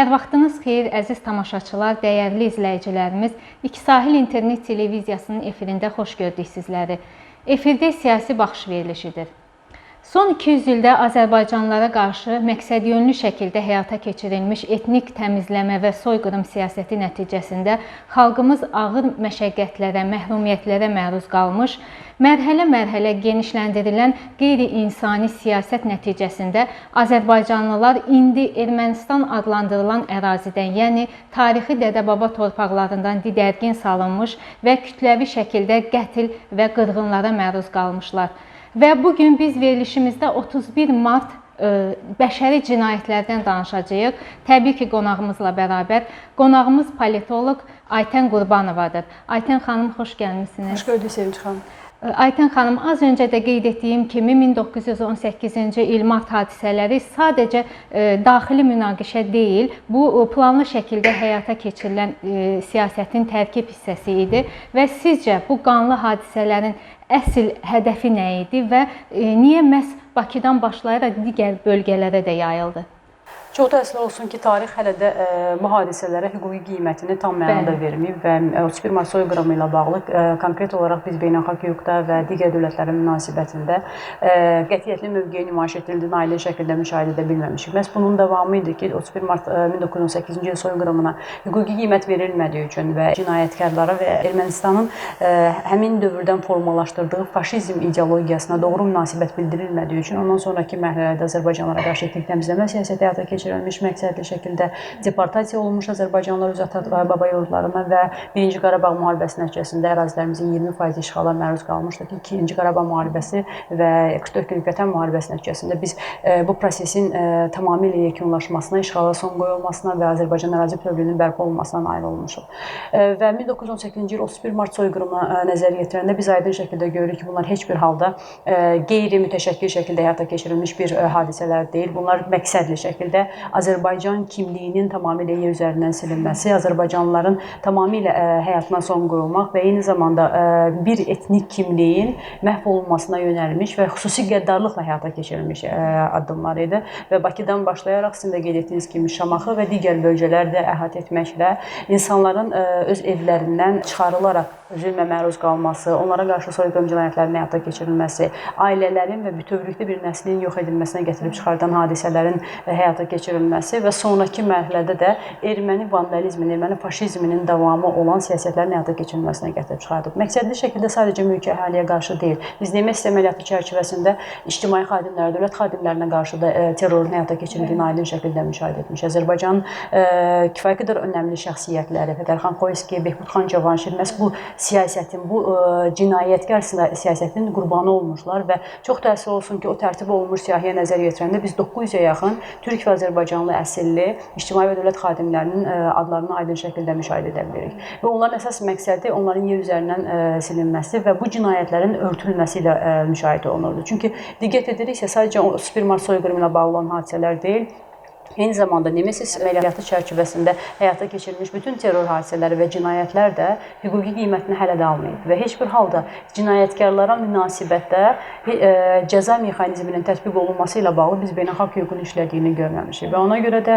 Hər vaxtınız xeyir, əziz tamaşaçılar, dəyərli izləyicilərimiz. İki Sahil İnternet Televiziyasının efirində xoş gördük sizləri. Efirdə siyasi baxış verilişidir. Son 200 ildə Azərbaycanlılara qarşı məqsədyönlü şəkildə həyata keçirilmiş etnik təmizləmə və soyqırım siyasəti nəticəsində xalqımız ağır məşəqqətlərə, məhrumiyyətlərə məruz qalmış, mərhələ-mərhələ genişləndirilən qeyri-insani siyasət nəticəsində Azərbaycanlılar indi Ermənistan adlandırılan ərazidən, yəni tarixi Dədə-Baba torpaqlarından didərgin salınmış və kütləvi şəkildə qətl və qırğınlara məruz qalmışlar. Və bugün biz verilişimizdə 31 mart bəşəri cinayətlərdən danışacağıq. Təbii ki, qonağımızla bərabər. Qonağımız politoloq Aytən Qurbanovadır. Aytən xanım, xoş gəlmişsiniz. Xoş gördük Sevinç xanım. Aytən xanım, az öncə də qeyd etdiyim kimi 1918-ci il mart hadisələri sadəcə daxili münaqişə deyil, bu planlı şəkildə həyata keçirilən siyasətin tərkib hissəsi idi və sizcə bu qanlı hadisələrin əsl hədəfi nə idi və niyə məhz Bakıdan başlayaraq digər bölgələrə də yayıldı? Çox təəssüf olsun ki, tarix hələ də bu hadisələrə hüquqi qiymətini tam mənada verməyib və 31 mart soyqırımı ilə bağlı konkret olaraq biz beynəlxalq hüquqda və digər dövlətlərin münasibətində qətiyyətli mövqeyi nümayiş etdirildiğini aydın şəkildə müşahidə edə bilməmişik. Məhz bunun davamı idi ki, 31 mart 1918-ci il soyqırımına hüquqi qiymət verilmədiyi üçün və cinayətkarlara və Ermənistanın həmin dövrdən formalaşdırdığı faşizm ideologiyasına doğru münasibət bildirilmədiyi üçün ondan sonraki mərhələdə Azərbaycanlara qarşı etnik təmizləmə siyasəti həyata keçirilmiş, məqsədli şəkildə deportasiya olunmuş Azərbaycanlılar öz ata-baba yurdlarına və 1-ci Qarabağ müharibəsi nəticəsində ərazilərimizin 20% işğala məruz qalmışdı ki, 2-ci Qarabağ müharibəsi və 44 günlük Vətən müharibəsi nəticəsində biz bu prosesin tamamilə yekunlaşmasına, işğala son qoyulmasına və Azərbaycan ərazi bütövlüyünün bərpa olunmasına nail olmuşuq. Və 1918-ci il 31 mart soyqırımına nəzər yetirəndə biz aydın şəkildə görürük ki, bunlar heç bir halda qeyri-mütəşəkkil şəkildə həyata keçirilmiş bir hadisələr deyil. Bunlar məqsədli şəkildə Azərbaycan kimliyinin tamamilə yer üzərindən silinməsi, Azərbaycanlıların tamamilə həyatına son qoyulmaq və eyni zamanda bir etnik kimliyin məhv olunmasına yönəlmiş və xüsusi qəddarlıqla həyata keçirilmiş addımlar idi. Və Bakıdan başlayaraq sizin də qeyd etdiyiniz kimi Şamaxı və digər bölgələrdə əhatə etməklə insanların öz evlərindən çıxarılaraq zülmə məruz qalması, onlara qarşı soyqırım cinayətlərinin həyata keçirilməsi, ailələrin və bütövlükdə bir nəslin yox edilməsinə gətirib çıxardan hadisələrin həyata keçirilməsi və sonraki mərhələdə də erməni vandalizmin, erməni faşizminin davamı olan siyasətlərin həyata keçirilməsinə gətirib çıxardıb. Məqsədli şəkildə sadəcə mülki əhaliyə qarşı deyil, biz Nemesiya əməliyyatı çərçivəsində ictimai xadimlərə, dövlət xadimlərinə qarşı da terrorun həyata keçirildiyini aydın şəkildə müşahidə etmiş. Azərbaycanın kifayət qədər önəmli şəxsiyyətləri, Fətəlxan Xoyski, Behbudxan Cavanşir məhz bu siyasətin, bu cinayətkar siyasətin qurbanı olmuşlar və çox təəssüf olsun ki, o tərtib olunmuş siyahıya nəzər yetirəndə biz 900-ə yaxın Türk və Azərbaycanlı əsilli ictimai və dövlət xadimlərinin adlarını aydın şəkildə müşahidə edə bilirik. Və onların əsas məqsədi onların yer üzərindən silinməsi və bu cinayətlərin örtülməsi ilə müşahidə olunurdu. Çünki diqqət ediriksə, sadəcə 31 mart soyqırımı ilə bağlı olan hadisələr deyil, eyni zamanda Nemesiya əməliyyatı çərçivəsində həyata keçirilmiş bütün terror hadisələri və cinayətlər də hüquqi qiymətini hələ də almayıb və heç bir halda cinayətkarlara münasibətdə cəza mexanizminin tətbiq olunması ilə bağlı biz beynəlxalq hüququn işlədiyini görməmişik və ona görə də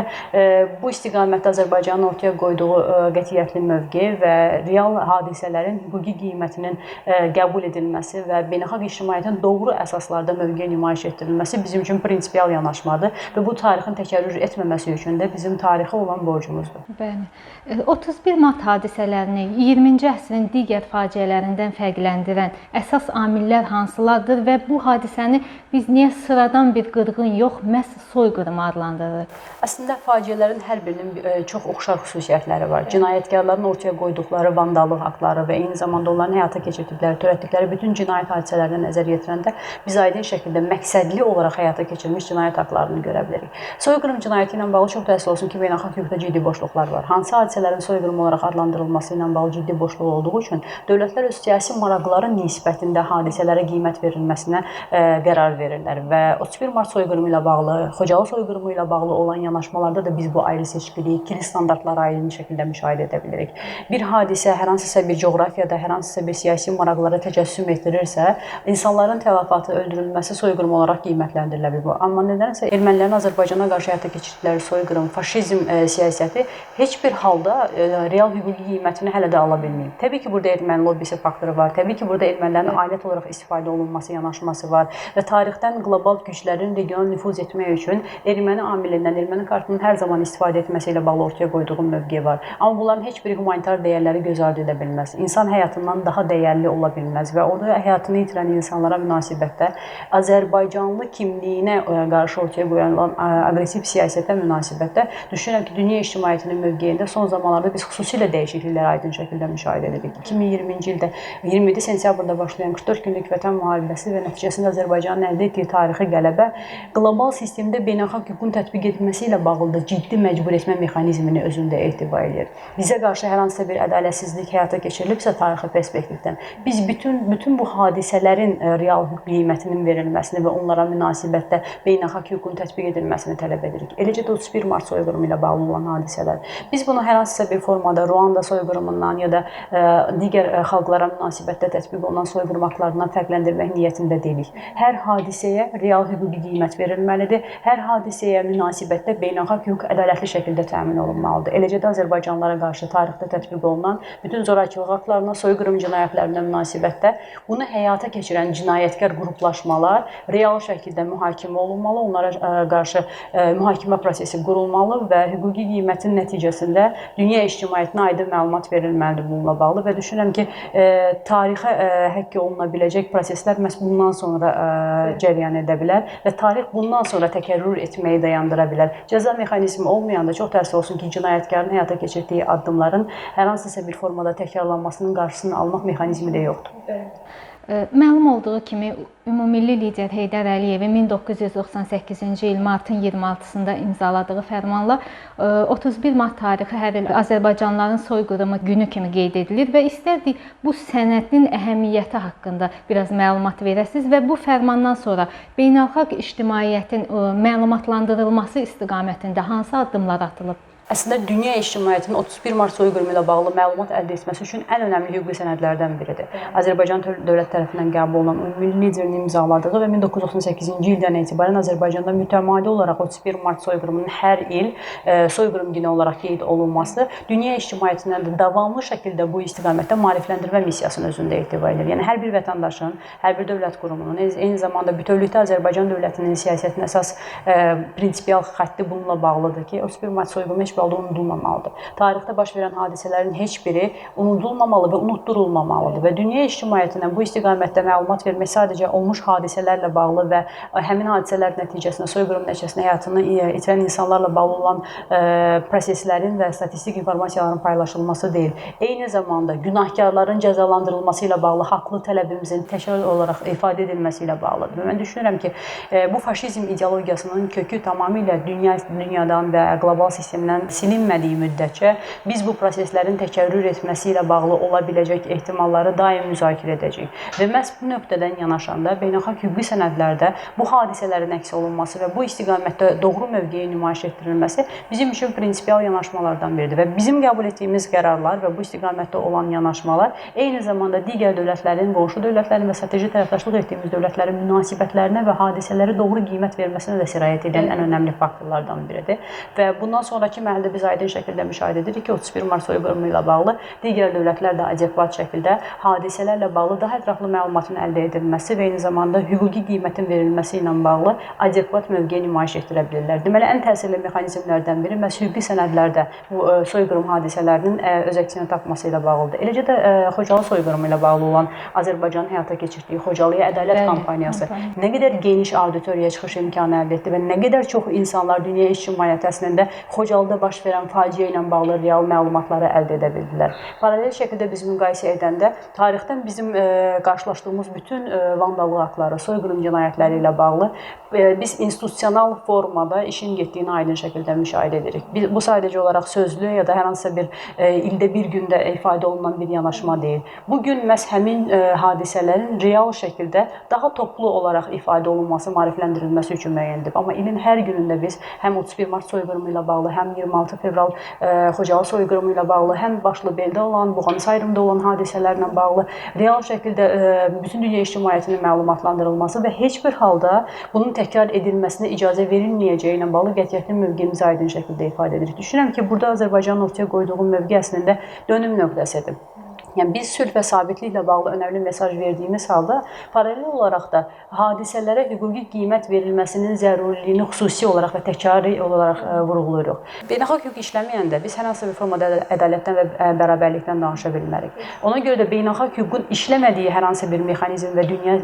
bu istiqamətdə Azərbaycanın ortaya qoyduğu qətiyyətli mövqe və real hadisələrin hüquqi qiymətinin qəbul edilməsi və beynəlxalq ictimaiyyətin doğru əsaslarda mövqe nümayiş etdirilməsi bizim üçün prinsipial yanaşmadır və bu tarixin təkərrür etməməsi üçün də bizim tarixi olan borcumuzdur. Bəli. 31 mart hadisələrini 20-ci əsrin digər faciələrindən fərqləndirən əsas amillər hansılardır və bu hadisəni biz niyə sıradan bir qırğın yox, məhz soyqırımı adlandırırıq? Əslində faciələrin hər birinin çox oxşar xüsusiyyətləri var. Cinayətkarların ortaya qoyduqları vandallıq aktları və eyni zamanda onların həyata keçirdikləri, törətdikləri bütün cinayət hadisələrinə nəzər yetirəndə biz aydın şəkildə məqsədli olaraq həyata keçirilmiş cinayət aktlarını görə bilərik. Soyqırım cinayəti ilə bağlı çox təəssüf olsun ki, beynəlxalq hüquqda ciddi boşluqlar var. Hansı hadisələrin soyqırım olaraq adlandırılması ilə bağlı ciddi boşluq olduğu üçün dövlətlər öz siyasi maraqları nisbətində hadisələrə qiymət verilməsinə qərar verirlər və 31 mart soyqırımı ilə bağlı, Xocalı soyqırımı ilə bağlı olan yanaşmalarda da biz bu ayrı seçkiliyi, ikili standartları ayrı şəkildə müşahidə edə bilirik. Bir hadisə hər hansısa bir coğrafiyada, hər hansısa bir siyasi maraqlara təcəssüm etdirirsə, insanların tələfatı, öldürülməsi soyqırım olaraq qiymətləndirilə bilir. Amma nədənsə ermənilərin Azərbaycana qarşı həyata keçirdiyi keçirdikləri soyqırım, faşizm siyasəti heç bir halda real hüquqi qiymətini hələ də ala bilməyib. Təbii ki, burada erməni lobbisi faktoru var. Təbii ki, burada ermənilərin alət olaraq istifadə olunması yanaşması var və tarixdən qlobal güclərin regional nüfuz etmək üçün erməni amilindən, erməni kartının hər zaman istifadə etməsi ilə bağlı ortaya qoyduğu mövqe var. Amma bunların heç biri humanitar dəyərləri göz ardı edə bilməz. İnsan həyatından daha dəyərli ola bilməz və orada həyatını itirən insanlara münasibətdə Azərbaycanlı kimliyinə qarşı ortaya qoyulan aqressiv siyasətə münasibətdə düşünürəm ki, dünya ictimaiyyətinin mövqeyində son zamanlarda biz xüsusilə dəyişiklikləri aydın şəkildə müşahidə edirik. 2020-ci ildə 27 sentyabrda başlayan 44 günlük Vətən müharibəsi və nəticəsində Azərbaycanın əldə etdiyi tarixi qələbə qlobal sistemdə beynəlxalq hüququn tətbiq edilməsi ilə bağlı da ciddi məcbur etmə mexanizmini özündə etibar edir. Bizə qarşı hər hansısa bir ədalətsizlik həyata keçirilibsə tarixi perspektivdən biz bütün bu hadisələrin real hüquq qiymətinin verilməsini və onlara münasibətdə beynəlxalq hüququn tətbiq edilməsini tələb edirik. Eləcə də 31 mart soyqırımı ilə bağlı olan hadisələr. Biz bunu hər hansısa bir formada Ruanda soyqırımından ya da digər xalqlara münasibətdə tətbiq olunan soyqırım aktlarından fərqləndirmək niyyətində deyilik. Hər hadisəyə real hüquqi qiymət verilməlidir. Hər hadisəyə münasibətdə beynəlxalq hüquq ədalətli şəkildə təmin olunmalıdır. Eləcə də azərbaycanlılara qarşı tarixdə tətbiq olunan bütün zorakılıq aktlarına, soyqırım cinayətlərinə münasibətdə bunu həyata keçirən cinayətkar qruplaşmalar real şəkildə mühakimə olunmalı, onlara qarşı mühakimə prosesi qurulmalı və hüquqi qiymətin nəticəsində dünya ictimaiyyətinə aydın məlumat verilməlidir bununla bağlı və düşünürəm ki, tarixə həkk oluna biləcək proseslər məhz bundan sonra cərəyan edə bilər və tarix bundan sonra təkərrür etməyi dayandıra bilər. Cəza mexanizmi olmayanda çox təəssüf olsun ki, cinayətkarın həyata keçirdiyi addımların hər hansısa bir formada təkrarlanmasının qarşısını almaq mexanizmi də yoxdur. Məlum olduğu kimi, Ümummilli lider Heydər Əliyevin 1998-ci il martın 26-sında imzaladığı fərmanla 31 mart tarixi hər il Azərbaycanlıların soyqırımı günü kimi qeyd edilir və istərdik bu sənədin əhəmiyyəti haqqında biraz məlumat verəsiniz və bu fərmandan sonra beynəlxalq ictimaiyyətin məlumatlandırılması istiqamətində hansı addımlar atılıb? Əslində, dünya ictimaiyyətinin 31 mart soyqırımı ilə bağlı məlumat əldə etməsi üçün ən önəmli hüquqi sənədlərdən biridir. Azərbaycan dövlət tərəfindən qəbul olunan Ümummilli liderin imzaladığı və 1998-ci ildən etibarən Azərbaycanda mütəmadi olaraq 31 mart soyqırımının hər il soyqırım günü olaraq qeyd olunması dünya ictimaiyyətindən də davamlı şəkildə bu istiqamətdə maarifləndirmə missiyasını özündə etibar edir. Yəni, hər bir vətəndaşın, hər bir dövlət qurumunun, eyni zamanda bütövlükdə Azərbaycan dövlətinin siyasətinin əsas prinsipial xətti bununla bağlıdır ki, 31 mart soyqırımı heç halda unudulmamalıdır. Tarixdə baş verən hadisələrin heç biri unudulmamalı və unutdurulmamalıdır və dünya ictimaiyyətinə bu istiqamətdə məlumat vermək sadəcə olmuş hadisələrlə bağlı və həmin hadisələr nəticəsində, soyqırım nəticəsində həyatını itirən insanlarla bağlı olan proseslərin və statistik informasiyaların paylaşılması deyil. Eyni zamanda günahkarların cəzalandırılması ilə bağlı haqlı tələbimizin təkrar olaraq ifadə edilməsi ilə bağlıdır. Mən düşünürəm ki, bu faşizm ideologiyasının kökü tamamilə dünyadan və qlobal sistemdən silinmədiyi müddətcə biz bu proseslərin təkərrür etməsi ilə bağlı ola biləcək ehtimalları daim müzakirə edəcəyik. Və məhz bu nöqtədən yanaşanda beynəlxalq hüquqi sənədlərdə bu hadisələrin əks olunması və bu istiqamətdə doğru mövqeyi nümayiş etdirilməsi bizim üçün prinsipial yanaşmalardan biridir və bizim qəbul etdiyimiz qərarlar və bu istiqamətdə olan yanaşmalar eyni zamanda digər dövlətlərin, qonşu dövlətlərin və strateji tərəfdaşlıq etdiyimiz dövlətlərin münasibətlərinə və hadisələri doğru qiymət verməsinə də sirayət edən ən önəmli faktorlardan biridir və bundan sonraki mərhələdə biz aydın şəkildə müşahidə edirik ki, 31 mart soyqırımı ilə bağlı digər dövlətlər də adekvat şəkildə hadisələrlə bağlı daha ətraflı məlumatın əldə edilməsi və eyni zamanda hüquqi qiymətin verilməsi ilə bağlı adekvat mövqe nümayiş etdirə bilirlər. Deməli, ən təsirli mexanizmlərdən biri məhz hüquqi sənədlərdə bu soyqırım hadisələrinin öz əksini tapması ilə bağlıdır. Eləcə də Xocalı soyqırımı ilə bağlı olan Azərbaycanın həyata keçirdiyi Xocalıya ədalət kampaniyası nə qədər geniş auditoriyaya çıxış imkanı əldə etdi və nə qədər çox insanlar dünya ictimaiyyəti əslində Xocalıda baş verən faciə ilə bağlı real məlumatları əldə edə bildilər. Paralel şəkildə biz müqayisə edəndə tarixdən bizim qarşılaşdığımız bütün vandallıq aktları, soyqırım cinayətləri ilə bağlı biz institusional formada işin getdiyini aydın şəkildə müşahidə edirik. Bu sadəcə olaraq sözlü ya da hər hansısa bir ildə bir gündə ifadə olunan bir yanaşma deyil. Bugün məhz həmin hadisələrin real şəkildə daha toplu olaraq ifadə olunması, maarifləndirilməsi üçün müəyyəndir. Amma ilin hər günündə biz həm 31 mart soyqırımı ilə bağlı, həm 26 26 fevral Xocalı soyqırımı ilə bağlı həm Başlıbeldə olan, Boğansayrımda olan hadisələrlə bağlı real şəkildə bütün dünya ictimaiyyətinin məlumatlandırılması və heç bir halda bunun təkrar edilməsinə icazə verilməyəcəyi ilə bağlı qətiyyətli mövqeyimizi aydın şəkildə ifadə edirik. Düşünürəm ki, burada Azərbaycanın ortaya qoyduğu mövqe əslində dönüm nöqtəsidir. Yəni biz sülh və sabitliklə bağlı önəmli mesaj verdiyimiz halda paralel olaraq da hadisələrə hüquqi qiymət verilməsinin zəruriliyini xüsusi olaraq və təkrari olaraq vurğulayırıq. Beynəlxalq hüquq işləməyəndə biz hər hansı bir formada ədalətdən və bərabərlikdən danışa bilmərik. Ona görə də beynəlxalq hüququn işləmədiyi hər hansı bir mexanizm və dünya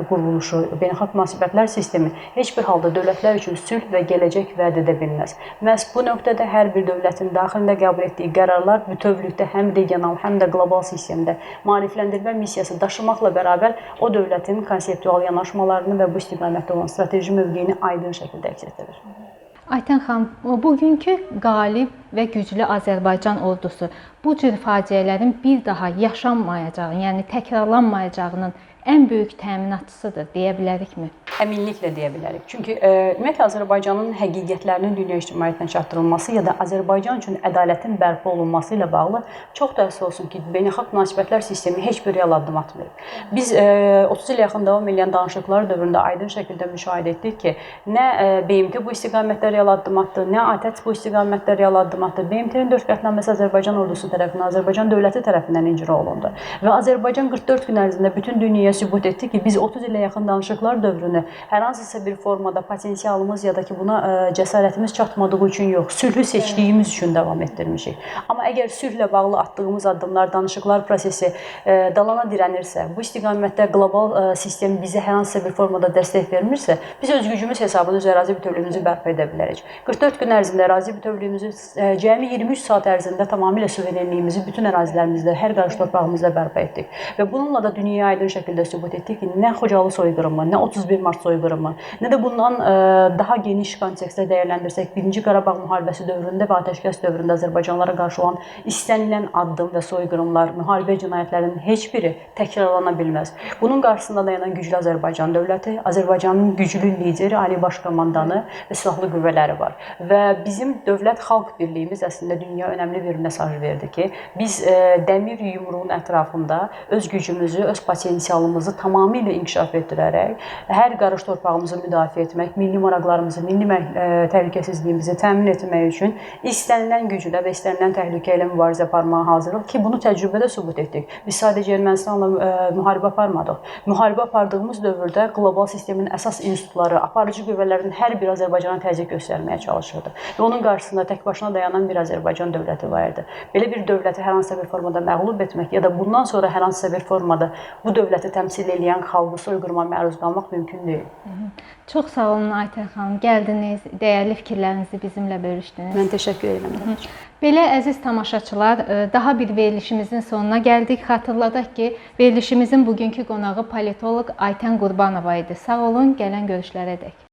quruluşu, beynəlxalq münasibətlər sistemi heç bir halda dövlətlər üçün sülh və gələcək vəd edə bilməz. Məhz bu nöqtədə hər bir dövlətin daxilində qəbul etdiyi qərarlar bütövlükdə həm regional, həm də qlobal sistemdə maarifləndirmə missiyası daşımaqla bərabər o dövlətin konseptual yanaşmalarını və bu istiqamətdə olan strateji mövqeyini aydın şəkildə əks etdirir. Aytən xanım, bugünkü qalib və güclü Azərbaycan ordusu bu cür faciələrin bir daha yaşanmayacağı, yəni təkrarlanmayacağının ən böyük təminatçısıdır deyə bilərikmi? Əminliklə deyə bilərik. Çünki ümumiyyətlə Azərbaycanın həqiqətlərinin dünya ictimaiyyətinə çatdırılması ya da Azərbaycan üçün ədalətin bərpa olunması ilə bağlı çox təəssüf olsun ki, beynəlxalq münasibətlər sistemi heç bir real addım atmayıb. Biz 30 il yaxın davam edən danışıqlar dövründə aydın şəkildə müşahidə etdik ki, nə BMT bu istiqamətdə real addım atdı, nə ATƏC bu istiqamətdə real addım atdı. BMT-nin 4 qətnaməsi Azərbaycan ordusu tərəfindən, Azərbaycan dövləti tərəfindən icra olundu və Azərbaycan 44 gün ərzində bütün dünyaya sübut etdi ki, biz 30 ilə yaxın danışıqlar dövrünü hər hansısa bir formada potensialımız ya da ki buna cəsarətimiz çatmadığı üçün yox, sülhü seçdiyimiz üçün davam etdirmişik. Amma əgər sülhlə bağlı atdığımız addımlar, danışıqlar prosesi dalana dirənirsə, bu istiqamətdə qlobal sistem bizə hər hansısa bir formada dəstək vermirsə, biz öz gücümüz hesabına öz ərazi bütövlüyümüzü bərpa edə bilərik. 44 gün ərzində ərazi bütövlüyümüzü cəmi 23 saat ərzində tamamilə suverenliyimizi bütün ərazilərimizdə, hər qarış torpağımızda bərpa etdik. Və bununla da dünyaya aydın şəkildə sübut etdik ki, nə Xocalı soyqırımı, nə 31 mart soyqırımı, nə də bundan daha geniş kontekstdə dəyərləndirsək, 1-ci Qarabağ müharibəsi dövründə və atəşkəs dövründə Azərbaycanlara qarşı olan istənilən addım və soyqırımlar, müharibə cinayətlərinin heç biri təkrarlana bilməz. Bunun qarşısında dayanan güclü Azərbaycan dövləti, Azərbaycanın güclü lideri, ali baş komandanı və silahlı qüvvələri var. Və bizim dövlət-xalq birliyimiz əslində dünya önəmli bir mesaj verdi ki, biz dəmir yumruğun ətrafında öz gücümüzü, öz potensialımızı tamamilə inkişaf etdirərək, hər qarış torpağımızı müdafiə etmək, milli maraqlarımızı, milli təhlükəsizliyimizi təmin etmək üçün istənilən güclə və istənilən təhlükə ilə mübarizə aparmağa hazırıq ki, bunu təcrübədə sübut etdik. Biz sadəcə Ermənistanla müharibə aparmadıq. Müharibə apardığımız dövrdə qlobal sistemin əsas institutları, aparıcı qüvvələrin hər biri Azərbaycana təzyiq göstərməyə çalışırdı. Və onun qarşısında tək başına dayanan bir Azərbaycan dövləti var idi. Belə bir dövləti hər hansısa bir formada məğlub etmək ya da bundan sonra hər hansısa bir formada bu dövləti təmsil edən xalqı soyqırıma məruz qalmaq mümkün deyil. Çox sağ olun Aytən xanım, gəldiniz, dəyərli fikirlərinizi bizimlə bölüşdünüz. Mən təşəkkür edirəm. Belə əziz tamaşaçılar, daha bir verilişimizin sonuna gəldik. Xatırladaq ki, verilişimizin bugünkü qonağı politoloq Aytən Qurbanova idi. Sağ olun, gələn görüşlərə dək.